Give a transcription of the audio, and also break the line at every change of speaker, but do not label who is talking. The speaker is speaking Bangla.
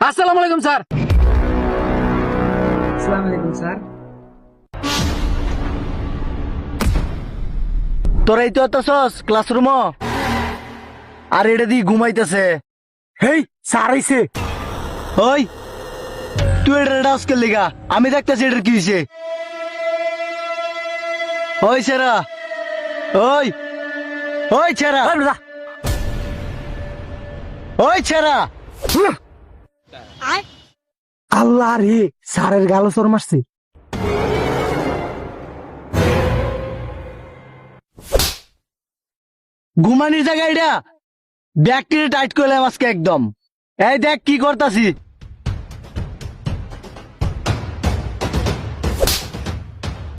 আসসালামু আলাইকুম স্যার।
আসসালামু আলাইকুম স্যার।
তোরাই তো আতাছস ক্লাসরুম আর এটা দিয়ে ঘুমাইতেছে।
হেই স্যার আইছে।
ওই তুই এটা ডাউসকে লিগা আমি দেখতেছি এটার কি হয়েছে। ওই ছেড়া, ওই ওই ছেড়া, ওই ছেড়া।
আল্লাহ রে, স্যারের গাল চোর মারছে।
ঘুমানির জায়গা এটা ব্যাগটি টাইট করলাম আজকে একদম। এই দেখ কি করতাছি।